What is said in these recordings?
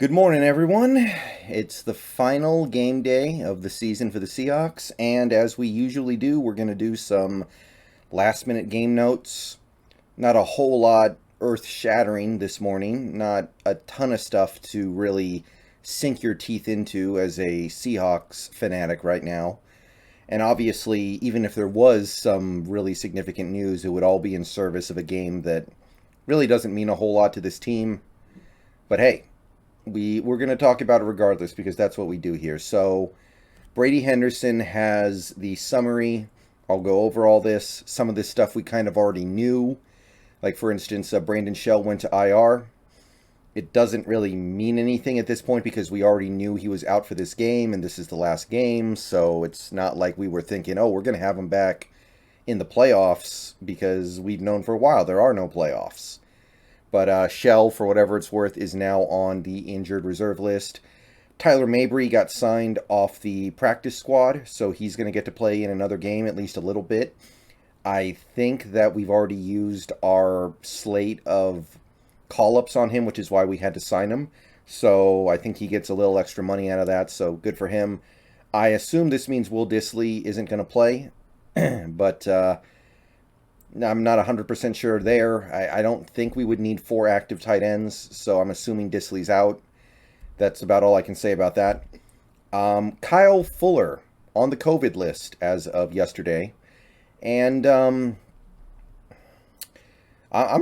Good morning, everyone. It's the final game day of the season for the Seahawks, and as we usually do, we're going to do some last minute game notes. Not a whole lot earth shattering this morning, not a ton of stuff to really sink your teeth into as a Seahawks fanatic right now. And obviously, even if there was some really significant news, it would all be in service of a game that really doesn't mean a whole lot to this team. But hey, we're going to talk about it regardless because that's what we do here. So Brady Henderson has the summary. I'll go over all this. Some of this stuff we kind of already knew. Like, for instance, Brandon Shell went to IR. It doesn't really mean anything at this point because we already knew he was out for this game and this is the last game. So it's not like we were thinking, oh, we're going to have him back in the playoffs because we've known for a while there are no playoffs. But Shell, for whatever it's worth, is now on the injured reserve list. Tyler Mabry got signed off the practice squad, so he's going to get to play in another game, at least a little bit. I think that we've already used our slate of call-ups on him, which is why we had to sign him. So I think he gets a little extra money out of that, so good for him. I assume this means Will Dissly isn't going to play, but I'm not 100% sure there. I don't think we would need 4 active tight ends, so I'm assuming Dissly's out. That's about all I can say about that. Kyle Fuller on the COVID list as of yesterday. And I'm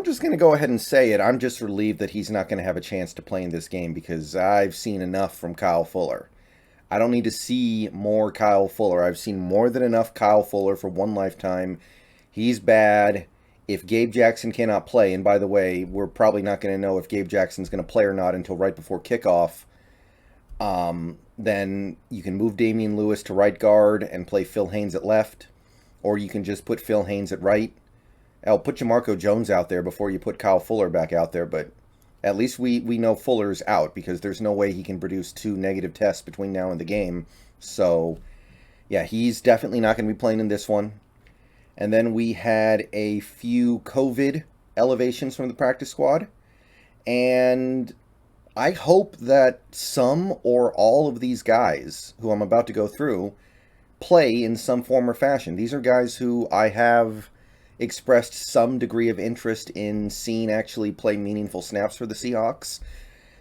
just going to go ahead and say it. I'm just relieved that he's not going to have a chance to play in this game because I've seen enough from Kyle Fuller. I don't need to see more Kyle Fuller. I've seen more than enough Kyle Fuller for one lifetime. He's bad. If Gabe Jackson cannot play, and by the way, we're probably not going to know if Gabe Jackson's going to play or not until right before kickoff, then you can move Damian Lewis to right guard and play Phil Haynes at left, or you can just put Phil Haynes at right. I'll put Jamarco Jones out there before you put Kyle Fuller back out there, but at least we know Fuller's out because there's no way he can produce 2 negative tests between now and the game. So, yeah, he's definitely not going to be playing in this one. And then we had a few COVID elevations from the practice squad. And I hope that some or all of these guys who I'm about to go through play in some form or fashion. These are guys who I have expressed some degree of interest in seeing actually play meaningful snaps for the Seahawks.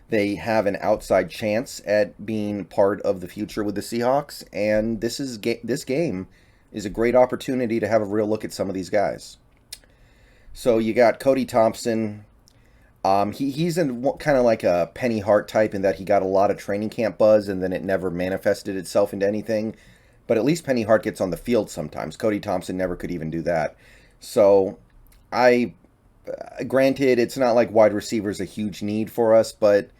They have an outside chance at being part of the future with the Seahawks. And this game is a great opportunity to have a real look at some of these guys. So you got Cody Thompson. He's kind of like a Penny Hart type in that he got a lot of training camp buzz and then it never manifested itself into anything. But at least Penny Hart gets on the field sometimes. Cody Thompson never could even do that. So granted, it's not like wide receiver is a huge need for us, but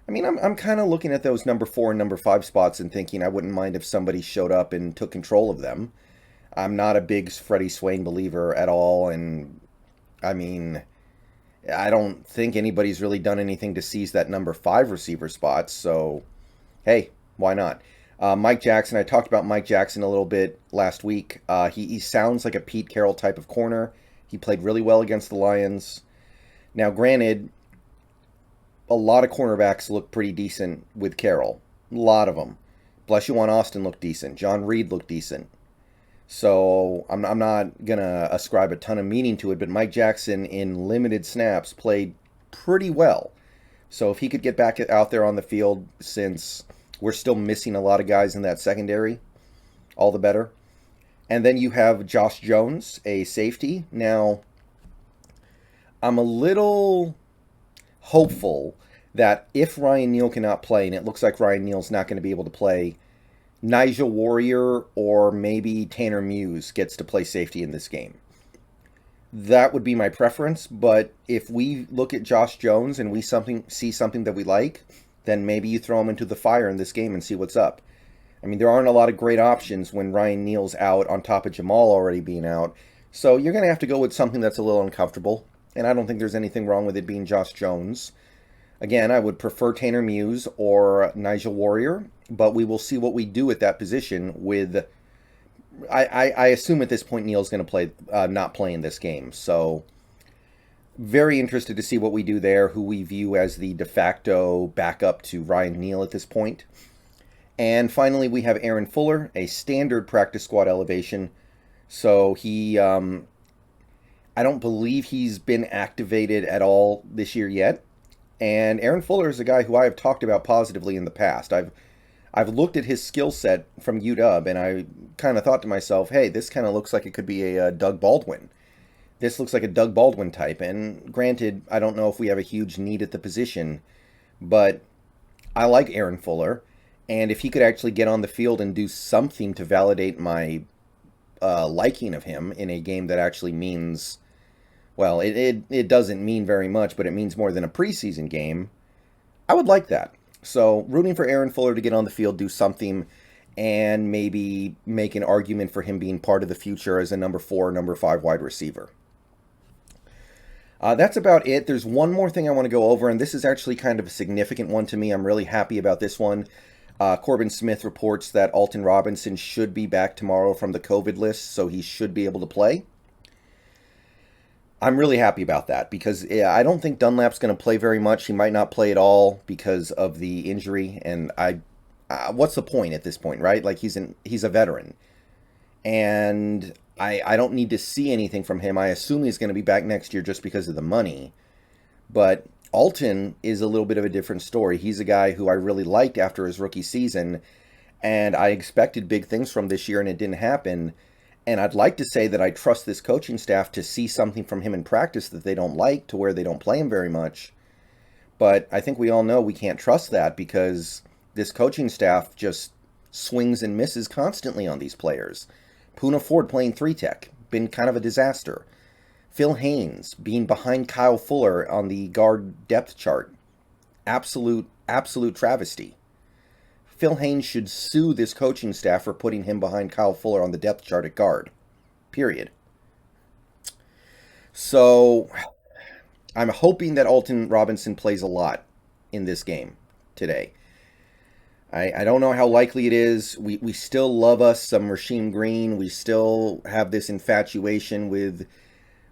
I mean, I'm kind of looking at those number 4 and number 5 spots and thinking I wouldn't mind if somebody showed up and took control of them. I'm not a big Freddie Swain believer at all, and I mean, I don't think anybody's really done anything to seize that number 5 receiver spot, so hey, why not? Mike Jackson, I talked about Mike Jackson a little bit last week. He sounds like a Pete Carroll type of corner. He played really well against the Lions. Now, granted, a lot of cornerbacks look pretty decent with Carroll. A lot of them. Blessuan Austin looked decent. John Reed looked decent. So I'm not going to ascribe a ton of meaning to it, but Mike Jackson in limited snaps played pretty well. So if he could get back out there on the field, since we're still missing a lot of guys in that secondary, all the better. And then you have Josh Jones, a safety. Now, I'm a little hopeful that if Ryan Neal cannot play, and it looks like Ryan Neal's not going to be able to play, Nigel Warrior or maybe Tanner Muse gets to play safety in this game. That would be my preference, but if we look at Josh Jones and we see something that we like, then maybe you throw him into the fire in this game and see what's up. I mean, there aren't a lot of great options when Ryan Neal's out on top of Jamal already being out, so you're going to have to go with something that's a little uncomfortable, and I don't think there's anything wrong with it being Josh Jones. Again, I would prefer Tanner Muse or Nigel Warrior, but we will see what we do at that position with... I assume at this point Neal's going to not play in this game, so Very interested to see what we do there, who we view as the de facto backup to Ryan Neal at this point. And finally, we have Aaron Fuller, a standard practice squad elevation. So I don't believe he's been activated at all this year yet. And Aaron Fuller is a guy who I have talked about positively in the past. I've looked at his skill set from UW, and I kind of thought to myself, hey, this kind of looks like it could be a Doug Baldwin. This looks like a Doug Baldwin type. And granted, I don't know if we have a huge need at the position, but I like Aaron Fuller. And if he could actually get on the field and do something to validate my liking of him in a game that actually means, well, it doesn't mean very much, but it means more than a preseason game, I would like that. So rooting for Aaron Fuller to get on the field, do something, and maybe make an argument for him being part of the future as a number 4, number 5 wide receiver. That's about it. There's one more thing I want to go over, and this is actually kind of a significant one to me. I'm really happy about this one. Corbin Smith reports that Alton Robinson should be back tomorrow from the COVID list, so he should be able to play. I'm really happy about that because I don't think Dunlap's going to play very much. He might not play at all because of the injury, and what's the point at this point, right? Like he's a veteran, and I don't need to see anything from him. I assume he's going to be back next year just because of the money, but Alton is a little bit of a different story. He's a guy who I really liked after his rookie season, and I expected big things from this year, and it didn't happen. And I'd like to say that I trust this coaching staff to see something from him in practice that they don't like to where they don't play him very much. But I think we all know we can't trust that because this coaching staff just swings and misses constantly on these players. Poona Ford playing 3-tech, been kind of a disaster. Phil Haynes being behind Kyle Fuller on the guard depth chart. Absolute travesty. Phil Haynes should sue this coaching staff for putting him behind Kyle Fuller on the depth chart at guard. Period. So, I'm hoping that Alton Robinson plays a lot in this game today. I don't know how likely it is. We still love us some Rasheem Green. We still have this infatuation with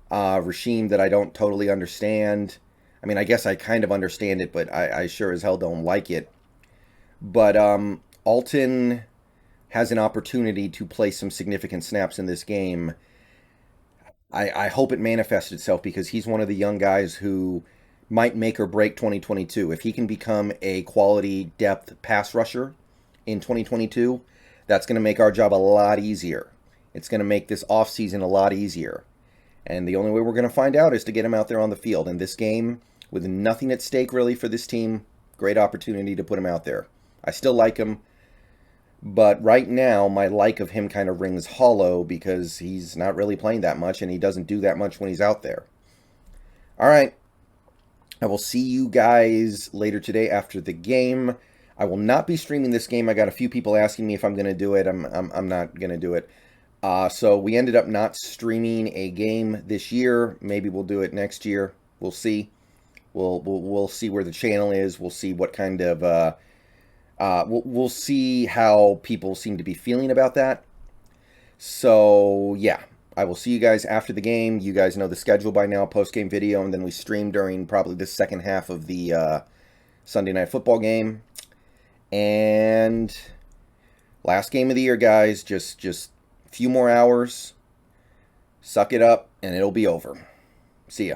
Rasheem that I don't totally understand. I mean, I guess I kind of understand it, but I sure as hell don't like it. But Alton has an opportunity to play some significant snaps in this game. I hope it manifests itself because he's one of the young guys who might make or break 2022. If he can become a quality depth pass rusher in 2022, that's going to make our job a lot easier. It's going to make this offseason a lot easier. And the only way we're going to find out is to get him out there on the field. In this game, with nothing at stake really for this team, great opportunity to put him out there. I still like him, but right now my like of him kind of rings hollow because he's not really playing that much and he doesn't do that much when he's out there. All right, I will see you guys later today after the game. I will not be streaming this game. I got a few people asking me if I'm going to do it. I'm not going to do it. So we ended up not streaming a game this year. Maybe we'll do it next year. We'll see. We'll see where the channel is. We'll see what kind of we'll see how people seem to be feeling about that. So yeah, I will see you guys after the game. You guys know the schedule by now, post-game video, and then we stream during probably the second half of the Sunday Night Football game. And last game of the year, guys. Just a few more hours. Suck it up, and it'll be over. See ya.